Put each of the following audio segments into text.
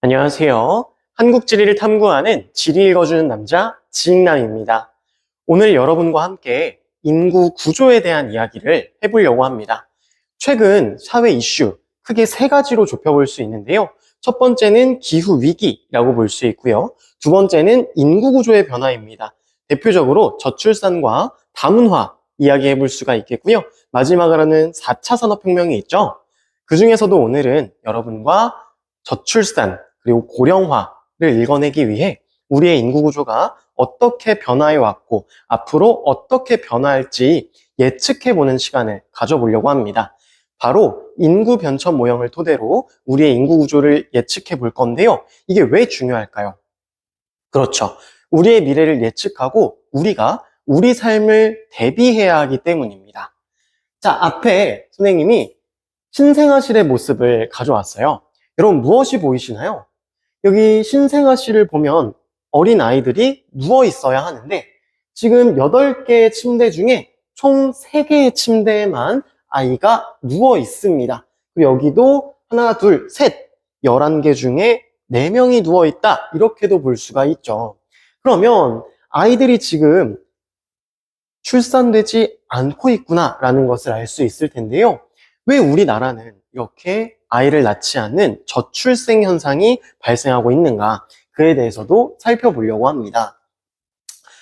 안녕하세요. 한국 지리를 탐구하는 지리 읽어주는 남자 지익남입니다. 오늘 여러분과 함께 인구 구조에 대한 이야기를 해보려고 합니다. 최근 사회 이슈 크게 세 가지로 좁혀볼 수 있는데요. 첫 번째는 기후 위기라고 볼 수 있고요. 두 번째는 인구 구조의 변화입니다. 대표적으로 저출산과 다문화 이야기해 볼 수가 있겠고요. 마지막으로는 4차 산업혁명이 있죠. 그 중에서도 오늘은 여러분과 저출산 그리고 고령화를 읽어내기 위해 우리의 인구 구조가 어떻게 변화해 왔고 앞으로 어떻게 변화할지 예측해보는 시간을 가져보려고 합니다. 바로 인구 변천 모형을 토대로 우리의 인구 구조를 예측해 볼 건데요. 이게 왜 중요할까요? 그렇죠. 우리의 미래를 예측하고 우리가 우리 삶을 대비해야 하기 때문입니다. 자, 앞에 선생님이 신생아실의 모습을 가져왔어요. 여러분 무엇이 보이시나요? 여기 신생아실을 보면 어린 아이들이 누워 있어야 하는데 지금 8개의 침대 중에 총 3개의 침대에만 아이가 누워 있습니다. 그리고 여기도 하나, 둘, 셋, 11개 중에 4명이 누워 있다. 이렇게도 볼 수가 있죠. 그러면 아이들이 지금 출산되지 않고 있구나라는 것을 알 수 있을 텐데요. 왜 우리나라는 이렇게 아이를 낳지 않는 저출생 현상이 발생하고 있는가? 그에 대해서도 살펴보려고 합니다.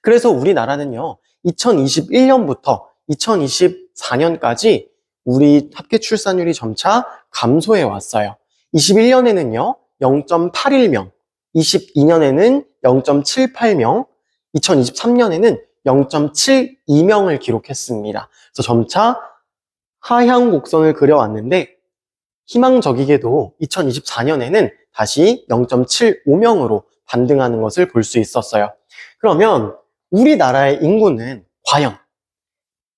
그래서 우리나라는요, 2021년부터 2024년까지 우리 합계 출산율이 점차 감소해 왔어요. 21년에는요, 0.81명, 22년에는 0.78명, 2023년에는 0.72명을 기록했습니다. 그래서 점차 하향 곡선을 그려왔는데 희망적이게도 2024년에는 다시 0.75명으로 반등하는 것을 볼 수 있었어요. 그러면 우리나라의 인구는 과연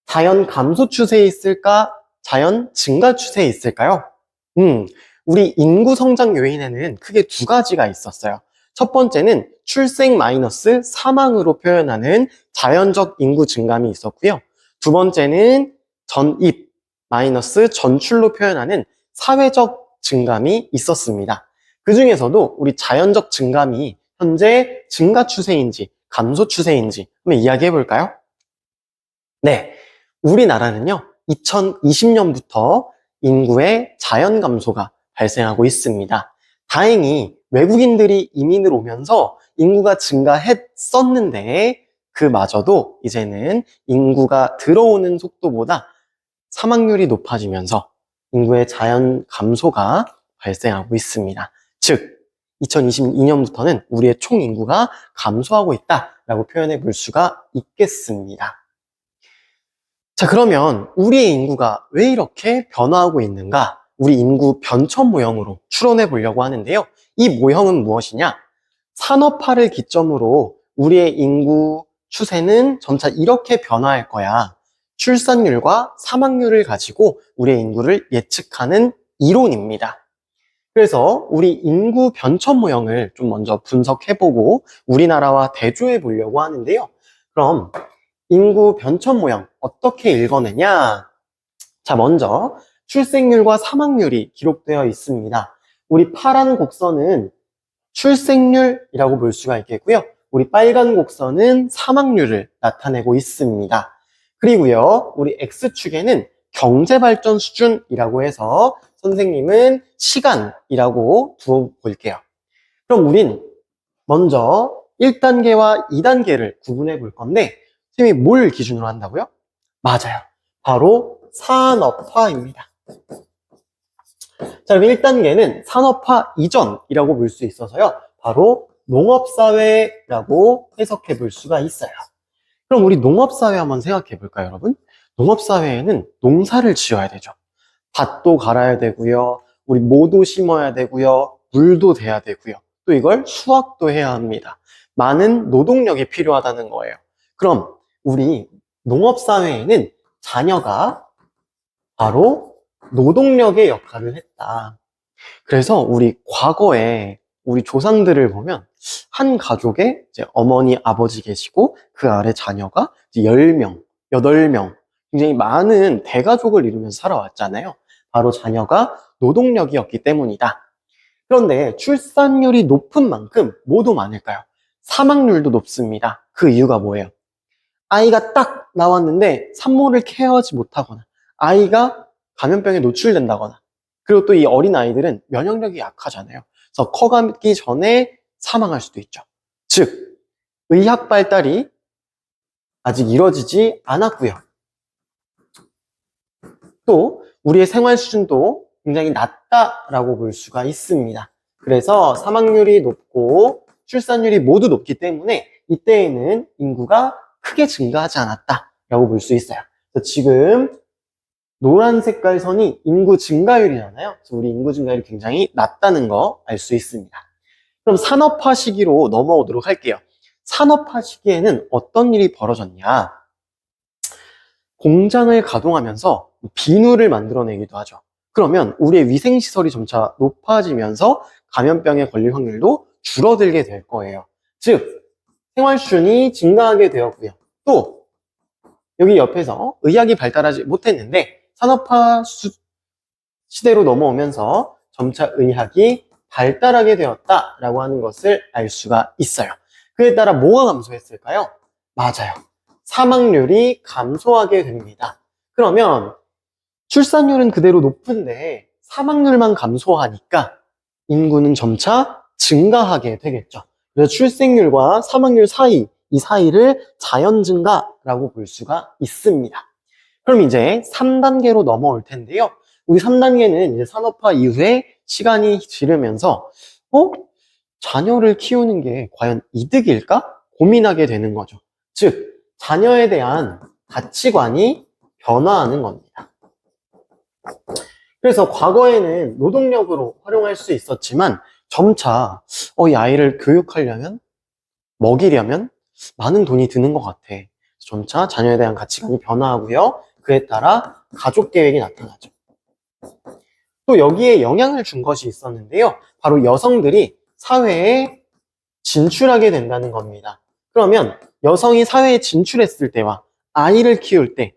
자연 감소 추세에 있을까? 자연 증가 추세에 있을까요? 우리 인구 성장 요인에는 크게 두 가지가 있었어요. 첫 번째는 출생 마이너스 사망으로 표현하는 자연적 인구 증감이 있었고요. 두 번째는 전입 마이너스 전출로 표현하는 사회적 증감이 있었습니다. 그 중에서도 우리 자연적 증감이 현재 증가 추세인지 감소 추세인지 한번 이야기해 볼까요? 네, 우리나라는요, 2020년부터 인구의 자연 감소가 발생하고 있습니다. 다행히 외국인들이 이민을 오면서 인구가 증가했었는데 그마저도 이제는 인구가 들어오는 속도보다 사망률이 높아지면서 인구의 자연 감소가 발생하고 있습니다. 즉, 2022년부터는 우리의 총 인구가 감소하고 있다라고 표현해 볼 수가 있겠습니다. 자, 그러면 우리의 인구가 왜 이렇게 변화하고 있는가? 우리 인구 변천 모형으로 추론해 보려고 하는데요. 이 모형은 무엇이냐? 산업화를 기점으로 우리의 인구 추세는 점차 이렇게 변화할 거야. 출산율과 사망률을 가지고 우리의 인구를 예측하는 이론입니다. 그래서 우리 인구 변천 모형을 좀 먼저 분석해보고 우리나라와 대조해 보려고 하는데요. 그럼 인구 변천 모형 어떻게 읽어내냐? 자, 먼저 출생률과 사망률이 기록되어 있습니다. 우리 파란 곡선은 출생률이라고 볼 수가 있겠고요. 우리 빨간 곡선은 사망률을 나타내고 있습니다. 그리고요, 우리 X축에는 경제발전 수준이라고 해서 선생님은 시간이라고 두어 볼게요. 그럼 우린 먼저 1단계와 2단계를 구분해 볼 건데 선생님이 뭘 기준으로 한다고요? 맞아요. 바로 산업화입니다. 자, 그럼 1단계는 산업화 이전이라고 볼 수 있어서요. 바로 농업사회라고 해석해 볼 수가 있어요. 그럼 우리 농업사회 한번 생각해 볼까요, 여러분? 농업사회에는 농사를 지어야 되죠. 밭도 갈아야 되고요. 우리 모도 심어야 되고요. 물도 대야 되고요. 또 이걸 수확도 해야 합니다. 많은 노동력이 필요하다는 거예요. 그럼 우리 농업사회에는 자녀가 바로 노동력의 역할을 했다. 그래서 우리 과거에 우리 조상들을 보면 한 가족에 이제 어머니, 아버지 계시고 그 아래 자녀가 이제 10명, 8명 굉장히 많은 대가족을 이루면서 살아왔잖아요. 바로 자녀가 노동력이었기 때문이다. 그런데 출산율이 높은 만큼 뭐도 많을까요? 사망률도 높습니다. 그 이유가 뭐예요? 아이가 딱 나왔는데 산모를 케어하지 못하거나 아이가 감염병에 노출된다거나 그리고 또 이 어린 아이들은 면역력이 약하잖아요. 그래서 커가기 전에 사망할 수도 있죠. 즉, 의학 발달이 아직 이뤄지지 않았고요. 또 우리의 생활 수준도 굉장히 낮다라고 볼 수가 있습니다. 그래서 사망률이 높고 출산율이 모두 높기 때문에 이때에는 인구가 크게 증가하지 않았다라고 볼 수 있어요. 그래서 지금 노란 색깔 선이 인구 증가율이잖아요. 그래서 우리 인구 증가율이 굉장히 낮다는 거 알 수 있습니다. 그럼 산업화 시기로 넘어오도록 할게요. 산업화 시기에는 어떤 일이 벌어졌냐? 공장을 가동하면서 비누를 만들어내기도 하죠. 그러면 우리의 위생시설이 점차 높아지면서 감염병에 걸릴 확률도 줄어들게 될 거예요. 즉, 생활 수준이 증가하게 되었고요. 또 여기 옆에서 의학이 발달하지 못했는데 산업화 시대로 넘어오면서 점차 의학이 발달하게 되었다라고 하는 것을 알 수가 있어요. 그에 따라 뭐가 감소했을까요? 맞아요. 사망률이 감소하게 됩니다. 그러면 출산율은 그대로 높은데 사망률만 감소하니까 인구는 점차 증가하게 되겠죠. 그래서 출생률과 사망률 사이, 이 사이를 자연 증가라고 볼 수가 있습니다. 그럼 이제 3단계로 넘어올 텐데요. 우리 3단계는 이제 산업화 이후에 시간이 지르면서 자녀를 키우는 게 과연 이득일까? 고민하게 되는 거죠. 즉, 자녀에 대한 가치관이 변화하는 겁니다. 그래서 과거에는 노동력으로 활용할 수 있었지만 점차 이 아이를 교육하려면, 먹이려면 많은 돈이 드는 것 같아. 점차 자녀에 대한 가치관이 변화하고요. 그에 따라 가족 계획이 나타나죠. 또 여기에 영향을 준 것이 있었는데요. 바로 여성들이 사회에 진출하게 된다는 겁니다. 그러면 여성이 사회에 진출했을 때와 아이를 키울 때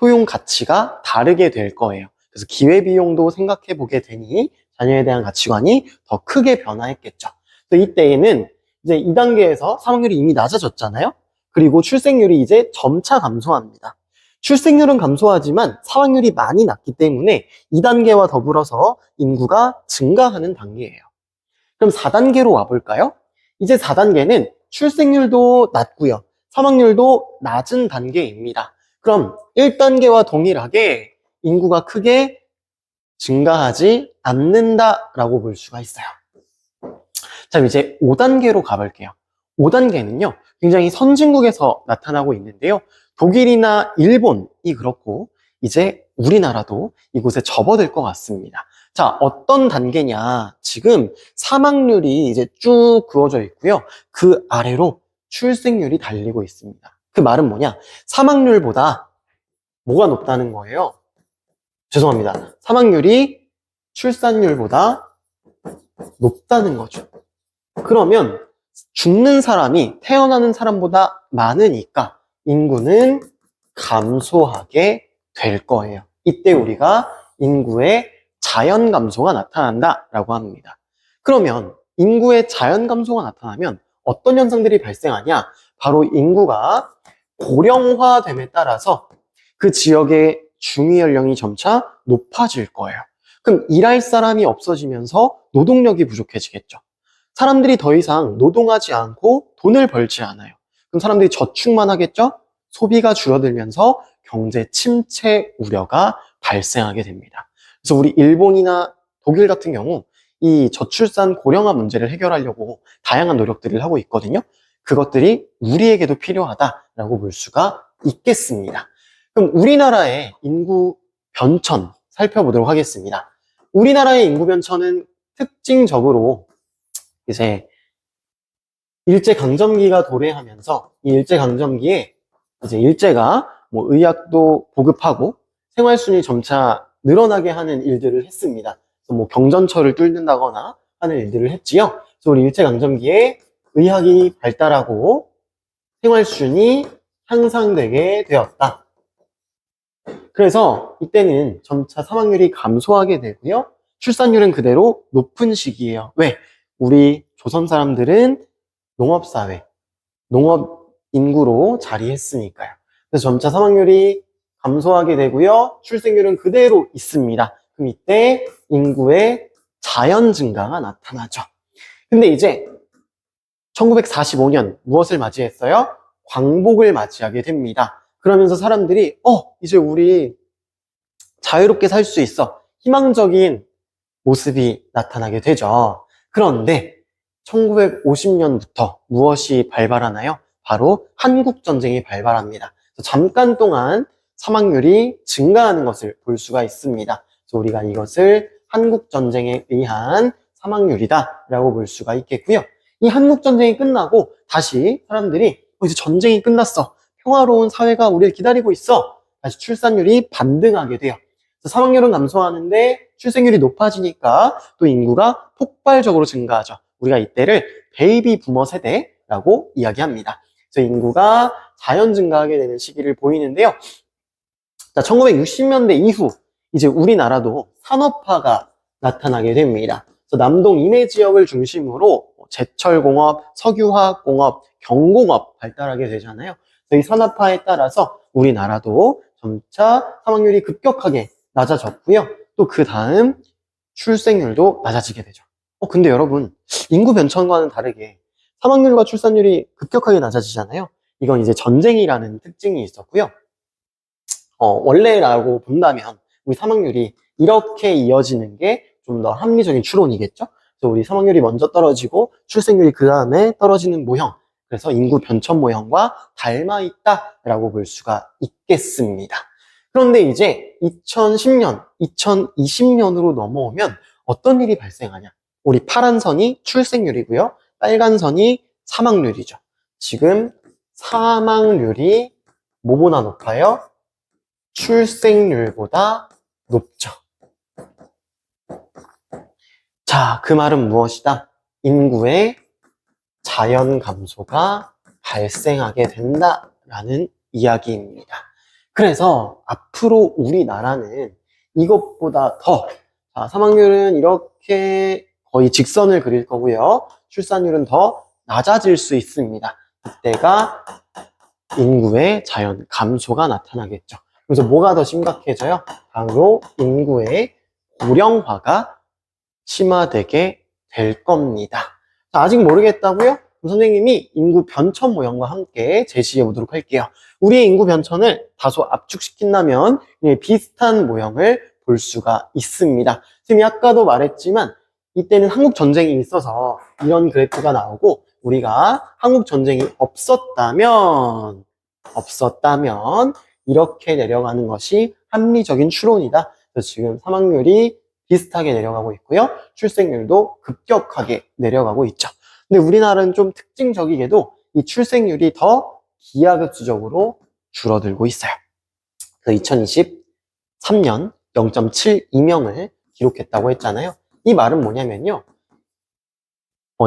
효용 가치가 다르게 될 거예요. 그래서 기회비용도 생각해 보게 되니 자녀에 대한 가치관이 더 크게 변화했겠죠. 그래서 이때에는 이제 2단계에서 사망률이 이미 낮아졌잖아요. 그리고 출생률이 이제 점차 감소합니다. 출생률은 감소하지만 사망률이 많이 낮기 때문에 2단계와 더불어서 인구가 증가하는 단계예요. 그럼 4단계로 와볼까요? 이제 4단계는 출생률도 낮고요. 사망률도 낮은 단계입니다. 그럼 1단계와 동일하게 인구가 크게 증가하지 않는다라고 볼 수가 있어요. 자, 이제 5단계로 가볼게요. 5단계는요, 굉장히 선진국에서 나타나고 있는데요. 독일이나 일본이 그렇고, 이제 우리나라도 이곳에 접어들 것 같습니다. 자, 어떤 단계냐? 지금 사망률이 이제 쭉 그어져 있고요. 그 아래로 출생률이 달리고 있습니다. 그 말은 뭐냐? 사망률보다 뭐가 높다는 거예요? 죄송합니다. 사망률이 출산율보다 높다는 거죠. 그러면 죽는 사람이 태어나는 사람보다 많으니까 인구는 감소하게 될 거예요. 이때 우리가 인구의 자연 감소가 나타난다라고 합니다. 그러면 인구의 자연 감소가 나타나면 어떤 현상들이 발생하냐? 바로 인구가 고령화됨에 따라서 그 지역의 중위 연령이 점차 높아질 거예요. 그럼 일할 사람이 없어지면서 노동력이 부족해지겠죠. 사람들이 더 이상 노동하지 않고 돈을 벌지 않아요. 그럼 사람들이 저축만 하겠죠? 소비가 줄어들면서 경제 침체 우려가 발생하게 됩니다. 그래서 우리 일본이나 독일 같은 경우 이 저출산 고령화 문제를 해결하려고 다양한 노력들을 하고 있거든요. 그것들이 우리에게도 필요하다라고 볼 수가 있겠습니다. 그럼 우리나라의 인구 변천 살펴보도록 하겠습니다. 우리나라의 인구 변천은 특징적으로 이제 일제강점기가 도래하면서 이 일제강점기에 이제 일제가 뭐 의학도 보급하고 생활순위 점차 늘어나게 하는 일들을 했습니다. 그래서 뭐 경전철을 뚫는다거나 하는 일들을 했지요. 그래서 우리 일제강점기에 의학이 발달하고 생활순위 향상되게 되었다. 그래서 이때는 점차 사망률이 감소하게 되고요. 출산율은 그대로 높은 시기예요. 왜? 우리 조선 사람들은 농업사회, 농업 인구로 자리했으니까요. 그래서 점차 사망률이 감소하게 되고요. 출생률은 그대로 있습니다. 그럼 이때 인구의 자연 증가가 나타나죠. 근데 이제 1945년 무엇을 맞이했어요? 광복을 맞이하게 됩니다. 그러면서 사람들이 이제 우리 자유롭게 살 수 있어. 희망적인 모습이 나타나게 되죠. 그런데 1950년부터 무엇이 발발하나요? 바로 한국전쟁이 발발합니다. 잠깐 동안 사망률이 증가하는 것을 볼 수가 있습니다. 그래서 우리가 이것을 한국전쟁에 의한 사망률이다 라고 볼 수가 있겠고요. 이 한국전쟁이 끝나고 다시 사람들이 이제 전쟁이 끝났어. 평화로운 사회가 우리를 기다리고 있어. 다시 출산율이 반등하게 돼요. 사망률은 감소하는데 출생률이 높아지니까 또 인구가 폭발적으로 증가하죠. 우리가 이때를 베이비 부머 세대라고 이야기합니다. 그래서 인구가 자연 증가하게 되는 시기를 보이는데요. 자, 1960년대 이후 이제 우리나라도 산업화가 나타나게 됩니다. 그래서 남동 이내 지역을 중심으로 제철공업, 석유화학공업, 경공업 발달하게 되잖아요. 그래서 이 산업화에 따라서 우리나라도 점차 사망률이 급격하게 낮아졌고요. 또 그 다음 출생률도 낮아지게 되죠. 근데 여러분, 인구 변천과는 다르게 사망률과 출산율이 급격하게 낮아지잖아요. 이건 이제 전쟁이라는 특징이 있었고요. 원래라고 본다면 우리 사망률이 이렇게 이어지는 게 좀 더 합리적인 추론이겠죠? 그래서 우리 사망률이 먼저 떨어지고 출생률이 그 다음에 떨어지는 모형. 그래서 인구 변천 모형과 닮아 있다라고 볼 수가 있겠습니다. 그런데 이제 2010년, 2020년으로 넘어오면 어떤 일이 발생하냐? 우리 파란 선이 출생률이고요. 빨간 선이 사망률이죠. 지금 사망률이 뭐보다 높아요? 출생률보다 높죠. 자, 그 말은 무엇이다? 인구의 자연 감소가 발생하게 된다라는 이야기입니다. 그래서 앞으로 우리나라는 이것보다 더, 사망률은 이렇게 거의 직선을 그릴 거고요. 출산율은 더 낮아질 수 있습니다. 그때가 인구의 자연 감소가 나타나겠죠. 그래서 뭐가 더 심각해져요? 바로 인구의 고령화가 심화되게 될 겁니다. 자, 아직 모르겠다고요? 그럼 선생님이 인구 변천 모형과 함께 제시해 보도록 할게요. 우리의 인구 변천을 다소 압축시킨다면 비슷한 모형을 볼 수가 있습니다. 선생님이 아까도 말했지만 이때는 한국 전쟁이 있어서 이런 그래프가 나오고 우리가 한국 전쟁이 없었다면 이렇게 내려가는 것이 합리적인 추론이다. 그래서 지금 사망률이 비슷하게 내려가고 있고요. 출생률도 급격하게 내려가고 있죠. 근데 우리나라는 좀 특징적이게도 이 출생률이 더 기하급수적으로 줄어들고 있어요. 그래서 2023년 0.72명을 기록했다고 했잖아요. 이 말은 뭐냐면요.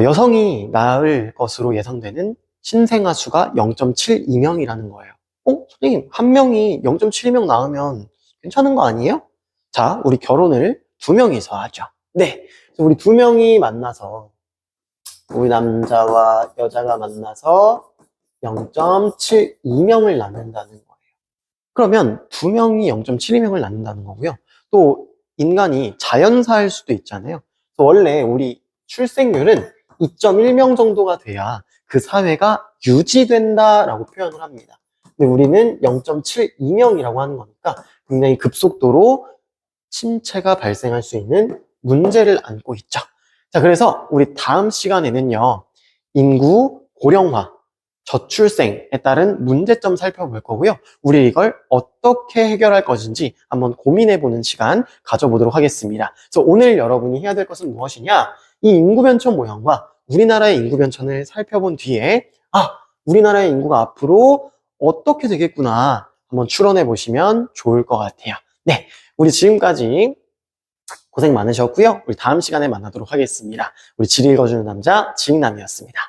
여성이 낳을 것으로 예상되는 신생아 수가 0.72명이라는 거예요. 선생님, 한 명이 0.72명 낳으면 괜찮은 거 아니에요? 자, 우리 결혼을 2명이서 하죠. 네. 그래서 우리 2명이 만나서, 우리 남자와 여자가 만나서 0.72명을 낳는다는 거예요. 그러면 2명이 0.72명을 낳는다는 거고요. 또 인간이 자연사일 수도 있잖아요. 원래 우리 출생률은 2.1명 정도가 돼야 그 사회가 유지된다라고 표현을 합니다. 근데 우리는 0.72명이라고 하는 거니까 굉장히 급속도로 침체가 발생할 수 있는 문제를 안고 있죠. 자, 그래서 우리 다음 시간에는요, 인구 고령화, 저출생에 따른 문제점 살펴볼 거고요. 우리 이걸 어떻게 해결할 것인지 한번 고민해보는 시간 가져보도록 하겠습니다. 그래서 오늘 여러분이 해야 될 것은 무엇이냐? 이 인구 변천 모형과 우리나라의 인구 변천을 살펴본 뒤에 우리나라의 인구가 앞으로 어떻게 되겠구나 한번 추론해 보시면 좋을 것 같아요. 네, 우리 지금까지 고생 많으셨고요. 우리 다음 시간에 만나도록 하겠습니다. 우리 질 읽어주는 남자 지익남이었습니다.